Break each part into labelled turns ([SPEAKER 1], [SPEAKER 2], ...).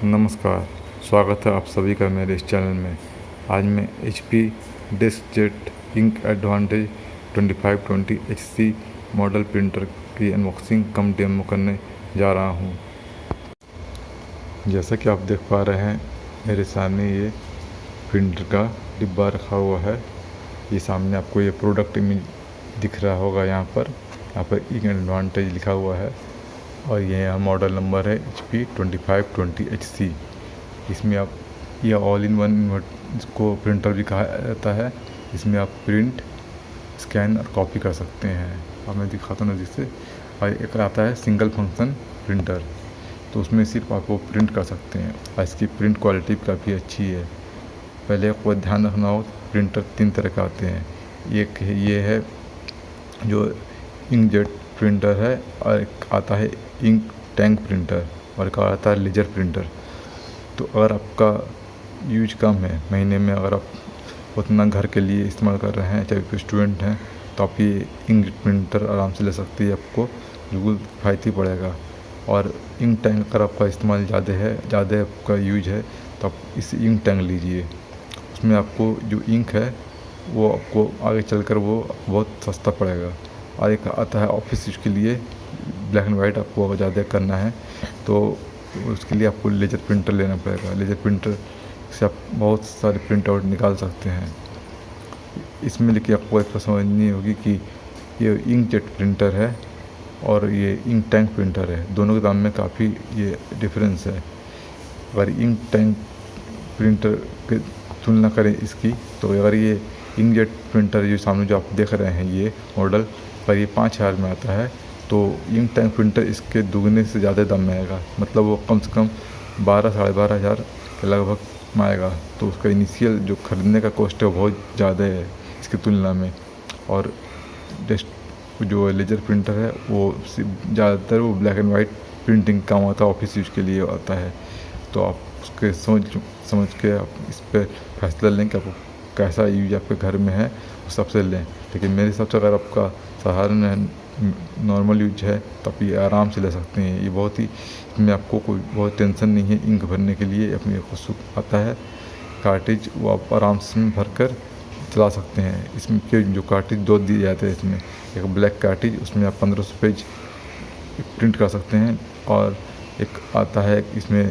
[SPEAKER 1] नमस्कार, स्वागत है आप सभी का मेरे इस चैनल में। आज मैं HP DeskJet ink advantage 2520 HC model printer की अनबॉक्सिंग कम डेमो करने जा रहा हूं। जैसा कि आप देख पा रहे हैं, मेरे सामने ये प्रिंटर का डिब्बा रखा हुआ है। ये सामने आपको ये प्रोडक्ट इमेज दिख रहा होगा। यहाँ पर इंक एडवांटेज लिखा हुआ है और यह मॉडल नंबर है HP 2520 HC। इसमें आप यह ऑल इन वन इसको प्रिंटर भी कहा जाता है। इसमें आप प्रिंट, स्कैन और कॉपी कर सकते हैं। अब मैं दिखाता हूँ जिससे। और एक आता है सिंगल फंक्शन प्रिंटर, तो उसमें सिर्फ आप वो प्रिंट कर सकते हैं और इसकी प्रिंट क्वालिटी काफ़ी अच्छी है। पहले आपको ध्यान रखना हो, प्रिंटर 3 तरह के आते हैं। एक ये है जो इंकजेट प्रिंटर है, और एक आता है इंक टैंक प्रिंटर, और एक आता है लेजर प्रिंटर। तो अगर आपका यूज कम है, महीने में अगर आप उतना घर के लिए इस्तेमाल कर रहे हैं, चाहे कोई स्टूडेंट हैं, तो आप ये इंक प्रिंटर आराम से ले सकते हैं। आपको बिल्कुल किफ़ायती पड़ेगा। और इंक टैंक अगर आपका इस्तेमाल ज़्यादा आपका यूज है, तो आप इस इंक टैंक लीजिए। उसमें आपको जो इंक है वो आपको आगे चलकर वो बहुत सस्ता पड़ेगा। और एक आता है ऑफिस यूज के लिए, ब्लैक एंड वाइट आपको अगर ज़्यादा करना है तो उसके लिए आपको लेजर प्रिंटर लेना पड़ेगा। लेजर प्रिंटर से आप बहुत सारे प्रिंट आउट निकाल सकते हैं। इसमें लेकिन आपको एक समझनी होगी कि ये इंकजेट प्रिंटर है और ये इंक टैंक प्रिंटर है। दोनों के दाम में काफ़ी ये डिफरेंस है। अगर इंक टैंक प्रिंटर की तुलना करें इसकी, तो अगर ये इंकजेट प्रिंटर जो सामने जो आप देख रहे हैं ये मॉडल पर, ये 5000 में आता है, तो इंक टैंक प्रिंटर इसके दुगने से ज़्यादा दाम में आएगा। मतलब वो कम से कम 12 साढ़े 12 हज़ार के लगभग में आएगा। तो उसका इनिशियल जो ख़रीदने का कॉस्ट है वो बहुत ज़्यादा है इसकी तुलना में। और जो लेजर प्रिंटर है वो ज़्यादातर वो ब्लैक एंड वाइट प्रिंटिंग काम आता है, ऑफिस यूज के लिए आता है। तो आप उसके समझ के आप इस पर फैसला लें कि आपको कैसा यूज आपके घर में है, उस हिसाब से लें। लेकिन मेरे हिसाब से अगर आपका साधारण नॉर्मल यूज है तो आप ये आराम से ले सकते हैं। ये बहुत ही, इसमें आपको कोई बहुत टेंशन नहीं है इंक भरने के लिए। अपने खुद आता है कार्टेज, वो आप आराम से भर कर चला सकते हैं। इसमें के जो कार्टेज 2 दिए जाते हैं इसमें, एक ब्लैक कार्टेज, उसमें आप 1500 पेज प्रिंट कर सकते हैं, और एक आता है इसमें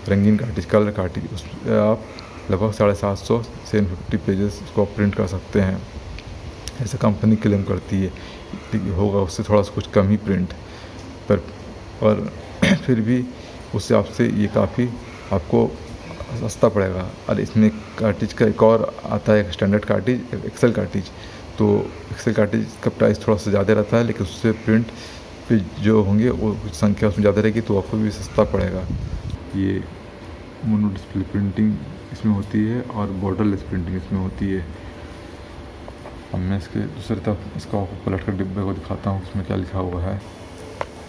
[SPEAKER 1] रंगीन कार्टेज, कलर कार्टेज, उसमें आप लगभग 750 से 50 पेजेस को प्रिंट कर सकते हैं। ऐसा कंपनी क्लेम करती है। होगा उससे थोड़ा सा कुछ कम ही प्रिंट पर, और फिर भी उससे आपसे ये काफ़ी आपको सस्ता पड़ेगा। और इसमें कार्टेज का एक और आता है, एक स्टैंडर्ड कार्टेज, एक्सेल कार्टेज। तो एक्सेल कार्टेज का प्राइस थोड़ा सा ज़्यादा रहता है, लेकिन उससे प्रिंट पे जो होंगे वो कुछ संख्या उसमें ज़्यादा रहेगी, तो आपको भी सस्ता पड़ेगा। ये मोनो डिस्प्ले प्रिंटिंग इसमें होती है और बॉर्डरलेस प्रिंटिंग इसमें होती है। अब मैं इसके दूसरी तरफ इसका आपको पलट कर डिब्बे को दिखाता हूँ उसमें क्या लिखा हुआ है।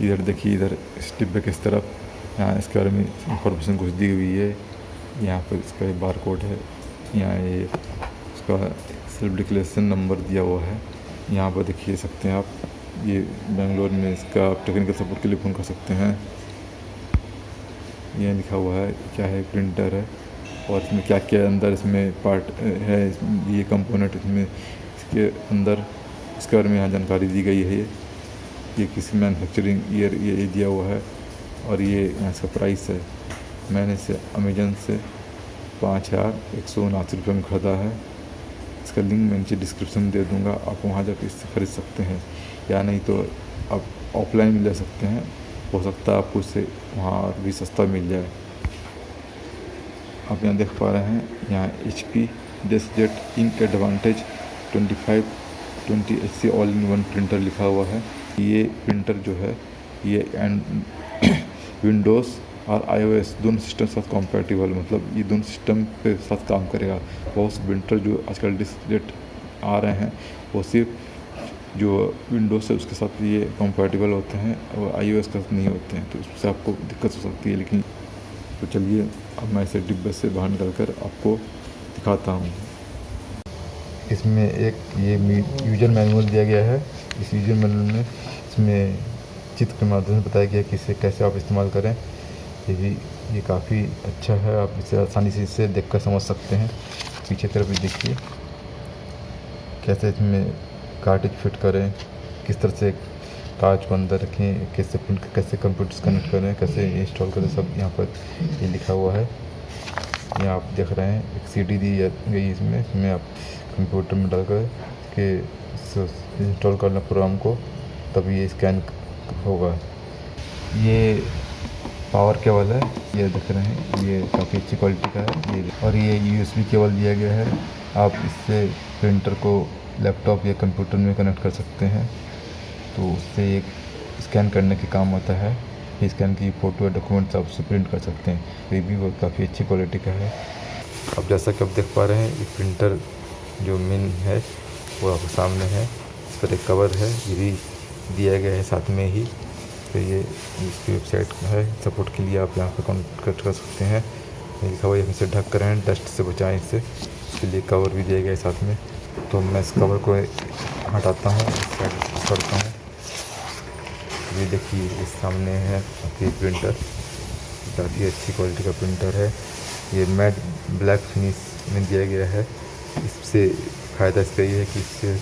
[SPEAKER 1] इधर देखिए, इधर इस डिब्बे के इस तरफ यहाँ इसके बारे में इंफॉर्मेशन कुछ दी हुई है। यहाँ पर इसका बार कोड है, यहाँ ये इसका सेल्फ डिक्लेरेशन नंबर दिया हुआ है। यहाँ पर देखिए सकते हैं आप, ये बेंगलोर में इसका आप टेक्निकल सपोर्ट के लिए फ़ोन कर सकते हैं। ये लिखा हुआ है क्या है, प्रिंटर है, और इसमें क्या क्या अंदर इसमें पार्ट है, ये कंपोनेंट इसमें इसके अंदर, इसके बारे में यहाँ जानकारी दी गई है। ये किसी मैन्युफैक्चरिंग ईयर ये दिया हुआ है, और ये यहाँ इसका प्राइस है। मैंने इसे अमेजन से 5179 रुपये में ख़रीदा है। इसका लिंक मैं नीचे डिस्क्रिप्शन में दे दूँगा, आप वहाँ जाकर इससे ख़रीद सकते हैं, या नहीं तो आप ऑफलाइन भी ले सकते हैं। हो सकता है आपको इससे वहाँ भी सस्ता मिल जाए। आप यहाँ देख पा रहे हैं, यहाँ HP DeskJet ink advantage 2520 HC all in one printer लिखा हुआ है। ये प्रिंटर जो है ये विंडोज़ और iOS दोनों सिस्टम के साथ कॉम्पैटिबल, मतलब ये दोनों सिस्टम के साथ काम करेगा। बहुत से प्रिंटर जो आजकल डिस्कजेट आ रहे हैं वो सिर्फ जो विंडोज़ है उसके साथ ये कॉम्पैटिबल होते हैं और iOS के साथ नहीं होते हैं, तो उससे आपको दिक्कत हो सकती है। लेकिन तो चलिए अब मैं इसे डिब्बे से बाहर निकल कर आपको दिखाता हूँ। इसमें एक ये यूज़र मैनुअल दिया गया है। इस यूज़र मैनुअल में इसमें चित्र के माध्यम से बताया गया कि इसे कैसे आप इस्तेमाल करें। ये भी ये काफ़ी अच्छा है, आप इसे आसानी से इसे देखकर समझ सकते हैं। पीछे तरफ भी देखिए कैसे इसमें कार्ट्रिज फिट करें, किस तरह से कांच को अंदर रखें, कैसे प्रिंट, कैसे कंप्यूटर कनेक्ट करें, कैसे इंस्टॉल करें, सब यहाँ पर ये लिखा हुआ है। यहाँ आप देख रहे हैं एक सीडी दी गई इसमें आप कंप्यूटर में डालकर के इंस्टॉल करना प्रोग्राम को, तभी ये स्कैन होगा। ये पावर केबल है, ये देख रहे हैं, ये काफ़ी अच्छी क्वालिटी का है ये। और ये USB केबल दिया गया है, आप इससे प्रिंटर को लैपटॉप या कंप्यूटर में कनेक्ट कर सकते हैं, तो उससे एक स्कैन करने के काम आता है। ये स्कैन की फ़ोटो या डॉक्यूमेंट्स आप उससे प्रिंट कर सकते हैं। ये भी वो काफ़ी अच्छी क्वालिटी का है। अब जैसा कि आप देख पा रहे हैं, ये प्रिंटर जो मेन है वो आपके सामने है। इस पर एक कवर है, ये भी दिया गया है साथ में ही। तो ये इसकी वेबसाइट है, सपोर्ट के लिए आप यहाँ पर कॉन्टेक्ट कर सकते हैं। ये लिखा हुआ है इसे ढक कर रहें, डस्ट से बचाएं इससे, उसके लिए कवर भी दिया गया है साथ में। तो मैं इस कवर को हटाता हूँ, इस साइड करता हूँ। ये देखिए इस सामने है आपकी प्रिंटर, काफ़ी अच्छी क्वालिटी का प्रिंटर है। ये मैट ब्लैक फिनिश में दिया गया है। इससे फ़ायदा इसका ये है कि इससे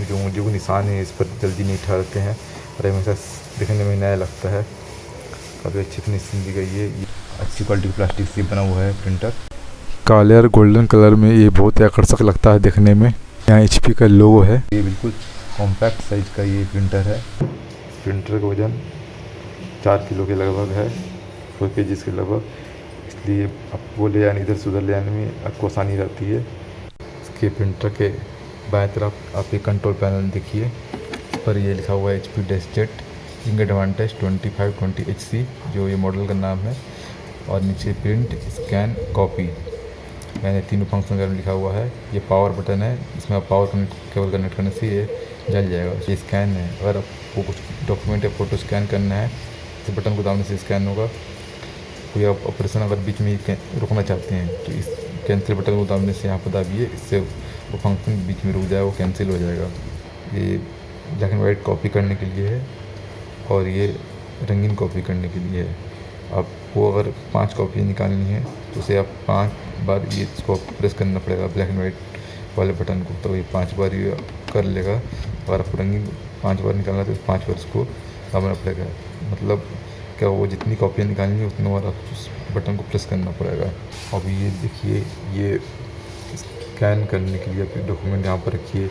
[SPEAKER 1] जो निशान है इस पर जल्दी नहीं ठहरते हैं और हमेशा देखने में नया लगता है। काफ़ी अच्छी फिनिशिंग दी गई है। ये अच्छी क्वालिटी प्लास्टिक से बना हुआ है प्रिंटर, काले और गोल्डन कलर में। ये बहुत ही आकर्षक लगता है देखने में। यहाँ HP का लोगो है। ये बिल्कुल कॉम्पैक्ट साइज का ये प्रिंटर है। प्रिंटर का वजन 4 किलो के लगभग है, 4 kg के लगभग, इसलिए आपको ले जाने, इधर से उधर ले जाने में आपको आसानी रहती है। इसके प्रिंटर के बाएं तरफ आप एक कंट्रोल पैनल देखिए, इस पर ये लिखा हुआ है HP DeskJet ink advantage 2520HC, जो ये मॉडल का नाम है। और नीचे प्रिंट, स्कैन, कॉपी, मैंने तीनों फंक्शन में लिखा हुआ है। ये पावर बटन है, इसमें आप पावर केबल कनेक्ट करने से ये जल जाएगा। ये स्कैन है, अगर आपको कुछ डॉक्यूमेंट या फ़ोटो स्कैन करना है तो बटन को दबाने से स्कैन होगा। कोई आप ऑपरेशन अगर बीच में रुकना चाहते हैं तो इस कैंसिल बटन को दबाने से यहाँ पर दाबिए, इससे वो फंक्शन बीच में रुक जाए, वो कैंसिल हो जाएगा। ये ब्लैक एंड वाइट कॉपी करने के लिए है और ये रंगीन कॉपी करने के लिए है। आपको अगर 5 कॉपी निकालनी है तो उसे आप 5 बार ये इसको प्रेस करना पड़ेगा ब्लैक एंड वाइट वाले बटन को, तो ये 5 बार ये कर लेगा। अगर आपको रंगीन 5 बार निकालना है तो 5 बार इसको दबाना पड़ेगा। मतलब क्या, वो जितनी कॉपियाँ निकालनी है उतनी बार आप उस बटन को प्रेस करना पड़ेगा। अब ये देखिए, ये स्कैन करने के लिए आप डॉक्यूमेंट यहाँ पर रखिए,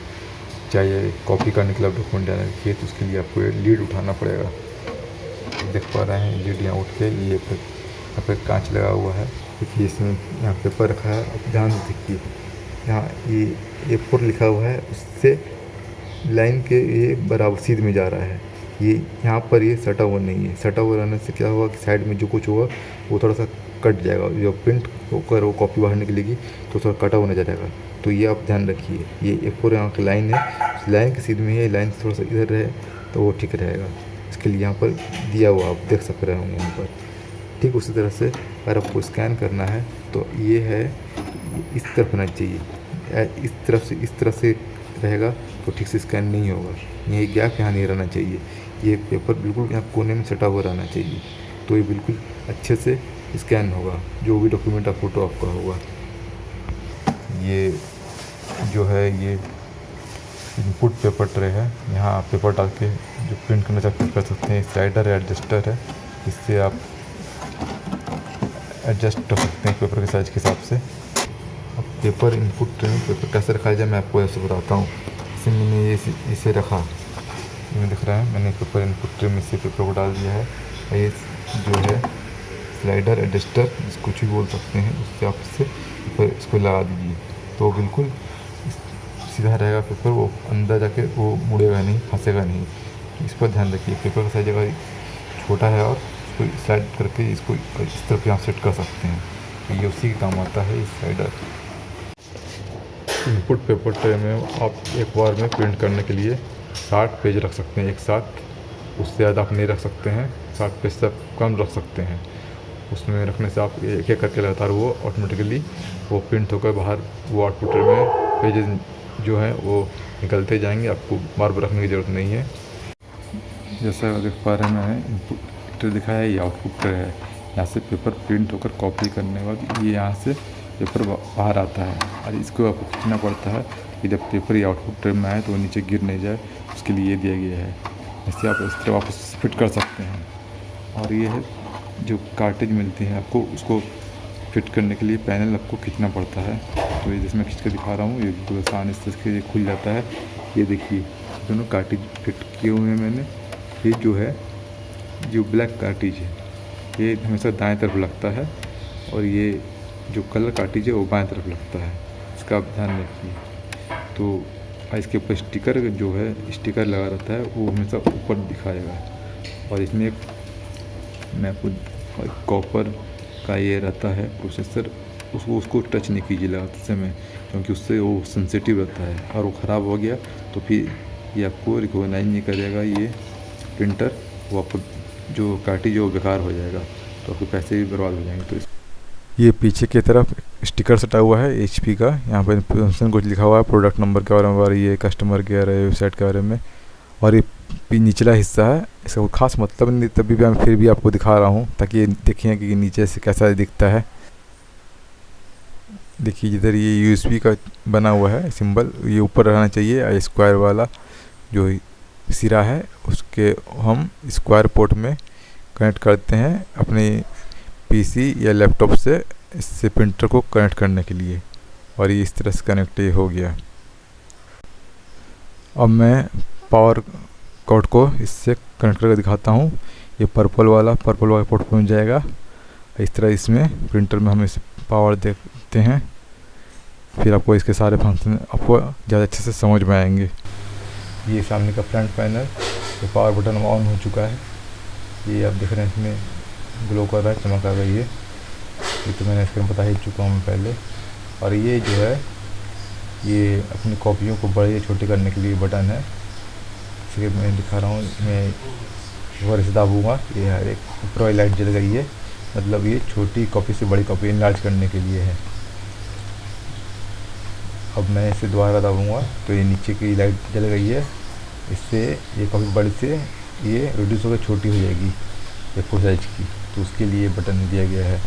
[SPEAKER 1] चाहे कॉपी करने के लिए आप डॉक्यूमेंट यहाँ रखिए, तो उसके लिए आपको लीड उठाना पड़ेगा। देख पा रहे हैं लीड यहाँ उठ के, ये यहाँ पे कांच लगा हुआ है। देखिए इसमें यहाँ पेपर रखा है, अब ध्यान से देखिए, यहाँ ये A4 लिखा हुआ है, उससे लाइन के ये बराबर सीध में जा रहा है। ये यहाँ पर ये सटा हुआ नहीं है। सटा हुआ रहने से क्या होगा कि साइड में जो कुछ होगा वो थोड़ा सा कट जाएगा। जो प्रिंट होकर वो कॉपी बाहर निकलेगी तो थोड़ा कटा हुआ नजर आएगा। तो ये आप ध्यान रखिए, ये A4 यहाँ की लाइन है, उस लाइन के सीध में है, लाइन थोड़ा सा इधर रहे तो वो ठीक रहेगा। इसके लिए यहाँ पर दिया हुआ आप देख सक रहे होंगे यहाँ पर। ठीक उसी तरह से अगर आपको स्कैन करना है तो ये है, इस तरफ होना चाहिए, इस तरफ से रहेगा तो ठीक से स्कैन नहीं होगा। ये गैप यहाँ नहीं रहना चाहिए, ये पेपर बिल्कुल यहाँ कोने में सटा हुआ रहना चाहिए, तो ये बिल्कुल अच्छे से स्कैन होगा जो भी डॉक्यूमेंट या फ़ोटो आपका होगा। ये जो है ये इनपुट पेपर ट्रे है, यहाँ आप पेपर डाल के जो प्रिंट करना चाहते हैं कर सकते हैं। स्लाइडर है, एडजस्टर है, इससे आप एडजस्ट कर सकते हैं पेपर के साइज़ के हिसाब से। अब पेपर इनपुट ट्रे में पेपर कैसे रखा जाए मैं आपको ऐसे बताता हूँ। इसे मैंने इसे रखा, ये दिख रहा है, मैंने पेपर इनपुट ट्रे में से पेपर को डाल दिया है। ये जो है स्लाइडर, एडजस्टर, इसको कुछ भी बोल सकते हैं, उससे आप इसको लगा दीजिए तो बिल्कुल सीधा रहेगा पेपर, वो अंदर जाके वो मुड़ेगा नहीं, फंसेगा नहीं। इस पर ध्यान रखिए। पेपर का साइज अगर छोटा है और इसको स्लाइड करके इसको इस तरफ यहाँ सेट कर सकते हैं, तो ये उसी के काम आता है। इस स्लाइडर इनपुट पेपर ट्रे में आप एक बार में प्रिंट करने के लिए 60 पेज रख सकते हैं एक साथ, उससे ज़्यादा आप नहीं रख सकते हैं। 60 पेज से कम रख सकते हैं। उसमें रखने से आप एक एक करके लगातार वो ऑटोमेटिकली वो प्रिंट होकर बाहर वो आउटपुट ट्रे में पेजेस जो हैं वो निकलते जाएंगे, आपको बार बार रखने की ज़रूरत नहीं है। जैसा देख पा रहे हैं, मैंने इनपुट ट्रे दिखाया है, ये आउटपुट ट्रे है। यहाँ से पेपर प्रिंट होकर कॉपी करने के बाद ये यहाँ से पेपर बाहर आता है और इसको आपको खींचना पड़ता है कि जब पेपर ये आउटपुट ट्रे में आए तो वो नीचे गिर नहीं जाए, उसके लिए ये दिया गया है। इससे आप इस तरह वापस फिट कर सकते हैं। और ये है जो कार्टेज मिलती है आपको, उसको फिट करने के लिए पैनल आपको खींचना पड़ता है। तो ये जिसमें खींच कर दिखा रहा हूँ, ये बिल्कुल आसान इस तरह से ये खुल जाता है। ये देखिए दोनों कार्टेज फिट किए हुए हैं मैंने। ये जो है जो ब्लैक कार्टेज है ये हमेशा दाएं तरफ लगता है और ये जो कलर कार्टेज है वो बाएं तरफ लगता है, इसका आप ध्यान रखिए। तो इसके ऊपर स्टिकर जो है स्टिकर लगा रहता है वो हमेशा ऊपर दिखाएगा। और इसमें मैं आपको कॉपर का ये रहता है प्रोसेसर, उसको टच नहीं कीजिए लगाते समय, क्योंकि उससे वो सेंसिटिव रहता है और वो ख़राब हो गया तो फिर ये आपको रिकॉग्नाइज नहीं करेगा ये प्रिंटर, वो आपको जो कार्टेज वो बेकार हो जाएगा, तो आपके पैसे भी बर्बाद हो जाएंगे। तो ये पीछे की तरफ स्टिकर सटा हुआ है HP का, यहाँ पर इन्फॉर्मेशन कुछ लिखा हुआ है प्रोडक्ट नंबर के बारे में और ये कस्टमर केयर है वेबसाइट के बारे में। और ये निचला हिस्सा है, इसका कोई खास मतलब नहीं, तभी भी मैं फिर भी आपको दिखा रहा हूँ ताकि देखिए कि नीचे से कैसा दिखता है। देखिए जिधर ये USB का बना हुआ है सिंबल, ये ऊपर रहना चाहिए। स्क्वायर वाला जो सिरा है उसके हम स्क्वायर पोर्ट में कनेक्ट करते हैं अपने PC या लैपटॉप से, इससे प्रिंटर को कनेक्ट करने के लिए। और ये इस तरह से कनेक्ट हो गया। अब मैं पावर कॉर्ड को इससे कनेक्ट करके दिखाता हूँ। ये पर्पल वाला पोर्ट पहुँच जाएगा। इस तरह इसमें प्रिंटर में हम इसे पावर देते हैं, फिर आपको इसके सारे फंक्शन आपको ज़्यादा अच्छे से समझ में आएंगे। ये सामने का फ्रंट पैनल, ये पावर बटन ऑन हो चुका है, ये आप देख रहे हैं इसमें ग्लो कर रहा है, चमक आ गई है। ये तो मैंने इसके बता ही चुका हूँ पहले। और ये जो है ये अपनी कॉपियों को बड़े या छोटे करने के लिए बटन है, इसलिए मैं दिखा रहा हूँ। मैं ऊपर से दाबूंगा, ये हर एक ऊपर वाली लाइट जल गई है, मतलब ये छोटी कॉपी से बड़ी कॉपी इनलार्ज करने के लिए है। अब मैं इसे दोबारा दाबूंगा तो ये नीचे की लाइट जल गई है, इससे ये कॉपी बड़ी से ये रिड्यूस होकर छोटी हो जाएगी A4 साइज की, तो उसके लिए बटन दिया गया है।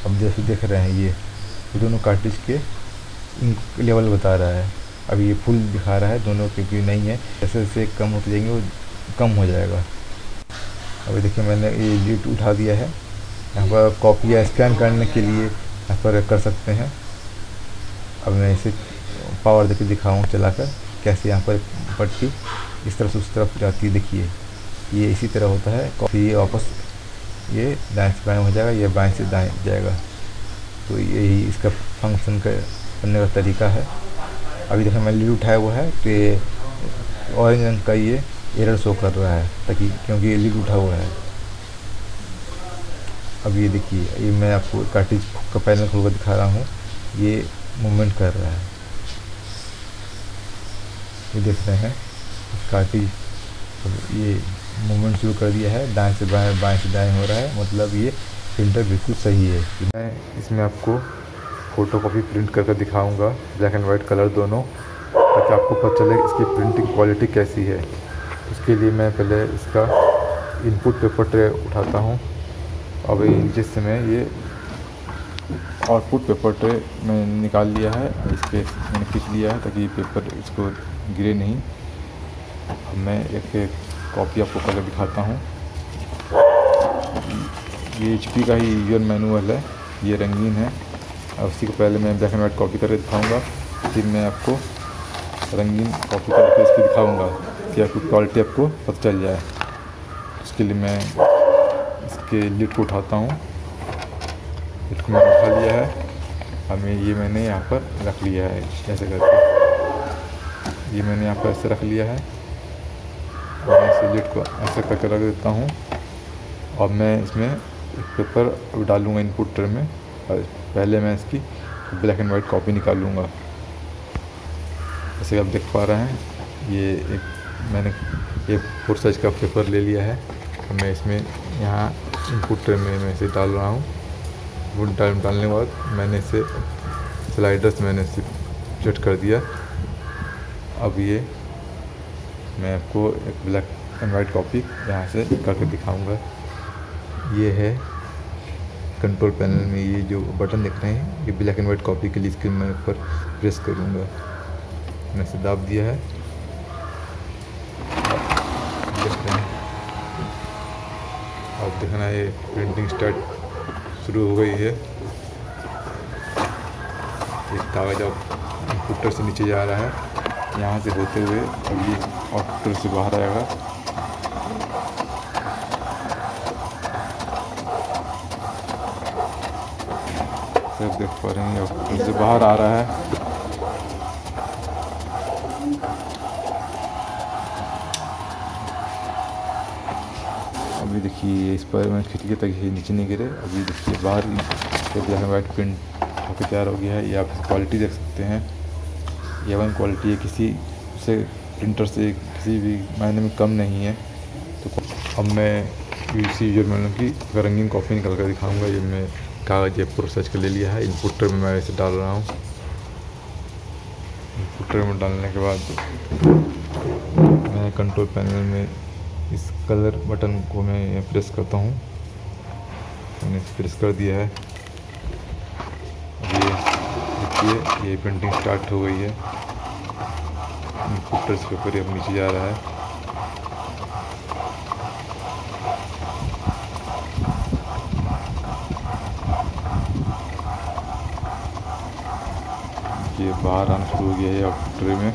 [SPEAKER 1] अब जैसे देख रहे हैं ये दोनों कार्टेज के लेवल बता रहा है। अब ये फुल दिखा रहा है दोनों, क्योंकि नहीं है, जैसे जैसे कम होते जाएंगे वो कम हो जाएगा। अभी देखिए मैंने ये लीड उठा दिया है। यहाँ पर कॉपी स्कैन करने के लिए यहाँ पर कर सकते हैं। अब मैं इसे पावर देके दिखाऊँ चलाकर कैसे यहाँ पर पट्टी इस तरफ से उस तरफ जाती है। देखिए ये इसी तरह होता है, कॉपी वापस ये दाएं से बाएं हो जाएगा, ये बाएं से दाएं जाएगा। तो यही इसका फंक्शन करने का तरीका है। अभी देखिए मैं लीड उठाया हुआ है तो ये ऑरेंज रंग का ये एरर शो कर रहा है, ताकि क्योंकि ये लीड उठा हुआ है। अब ये देखिए ये मैं आपको कार्टेज का पैनल खोल कर दिखा रहा हूँ, ये मूवमेंट कर रहा है। ये देख रहे हैं कार्टेज ये मूवमेंट शुरू कर दिया है, दाएं से बाएं बाएं से दाएं हो रहा है, मतलब ये प्रिंटर बिल्कुल सही है। मैं इसमें आपको फ़ोटोकॉपी प्रिंट करके दिखाऊंगा, ब्लैक एंड वाइट कलर दोनों, ताकि आपको पता चले इसकी प्रिंटिंग क्वालिटी कैसी है। उसके लिए मैं पहले इसका इनपुट पेपर ट्रे उठाता हूँ। अब जिससे मैं ये आउटपुट पेपर ट्रे मैंने निकाल लिया है, इसके मैंने खींच लिया है ताकि पेपर इसको गिरे नहीं। अब मैं एक कॉपी आपको करके दिखाता हूँ। ये HP का ही यूजर मैनुअल है, ये रंगीन है। अब उसी को पहले मैं ब्लैक एंड वाइट कॉपी करके दिखाऊंगा, फिर मैं आपको रंगीन कॉपी करके इसकी दिखाऊंगा कि आपकी क्वालिटी आपको पता चल जाए। उसके लिए मैं इसके लिड को उठाता हूँ, लिड को मैंने उठा लिया है। अब ये मैंने यहाँ पर रख लिया है, ऐसे करके ये मैंने यहाँ पर ऐसे रख लिया है। मैं इस लिड को ऐसे करके रख देता हूँ। अब मैं इसमें एक पेपर डालूँगा इनपुट ट्रे में, और पहले मैं इसकी ब्लैक एंड वाइट कॉपी निकालूँगा। जैसे आप देख पा रहे हैं ये मैंने ये 4 साइज का पेपर ले लिया है। मैं इसमें यहाँ इनपुट ट्रे में मैं इसे डाल रहा हूँ। इनपुट डालने के बाद मैंने इसे स्लाइडर्स मैंने इसे सेट कर दिया। अब ये मैं आपको एक ब्लैक एंड वाइट कॉपी यहाँ से करके दिखाऊंगा। ये है कंट्रोल पैनल में ये जो बटन दिख रहे हैं, ये ब्लैक एंड वाइट कॉपी के लिए इसके मैं ऊपर प्रेस करूँगा। मैंने इसे दाब दिया है, देख रहे हैं आप। देखना ये प्रिंटिंग स्टार्ट शुरू हो गई है। ये कागज अब कंप्यूटर से नीचे जा रहा है, यहाँ से होते हुए अब ये आउटपुट से बाहर आएगा। सब देख पा रहे हैं आउटपुट से बाहर आ रहा है। अभी देखिए इस पर मैं खिड़की तक ही नीचे नहीं गिरे। अभी देखिए बाहर ही ब्लैक एंड वाइट प्रिंट होकर तैयार हो गया है। ये आप क्वालिटी देख सकते हैं, ये वन क्वालिटी है, किसी से प्रिंटर से किसी भी मायने में कम नहीं है। तो अब मैं यूसी जर्मन की रंगीन कॉपी निकल कर दिखाऊंगा। ये मैं कागज़ प्रोसेस कर ले लिया है, इनपुटर में मैं इसे डाल रहा हूँ। इनपुटर में डालने के बाद मैं कंट्रोल पैनल में इस कलर बटन को मैं प्रेस करता हूँ। मैंने प्रेस कर दिया है। ये देखिए ये प्रिंटिंग स्टार्ट हो गई है। इनपुटर से पेपर अब नीचे जा रहा है। ये बाहर आना शुरू हो गया है अब ट्रे में।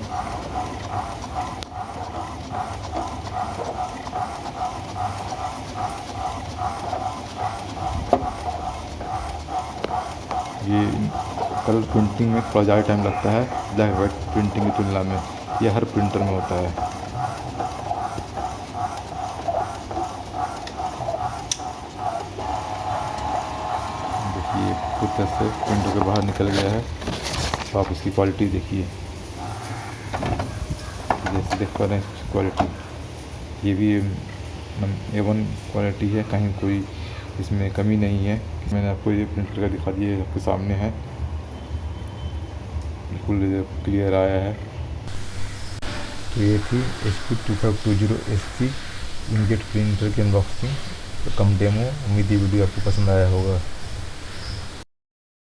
[SPEAKER 1] ये कलर प्रिंटिंग में थोड़ा ज़्यादा टाइम लगता है ब्लैक वाइट प्रिंटिंग की तुलना में। ये हर प्रिंटर में होता है। देखिए पूरी तरह से प्रिंटर के बाहर निकल गया है। तो आप इसकी क्वालिटी देखिए, जैसे देख पा रहे हैं क्वालिटी, ये भी A1 क्वालिटी है, कहीं कोई इसमें कमी नहीं है। मैंने आपको ये प्रिंटर का दिखा दिया, आपके सामने है, बिल्कुल क्लियर आया है। तो ये थी HP 2520 SC इंकजेट प्रिंटर की अनबॉक्सिंग कम डेमो। उम्मीद ये वीडियो आपको पसंद आया होगा।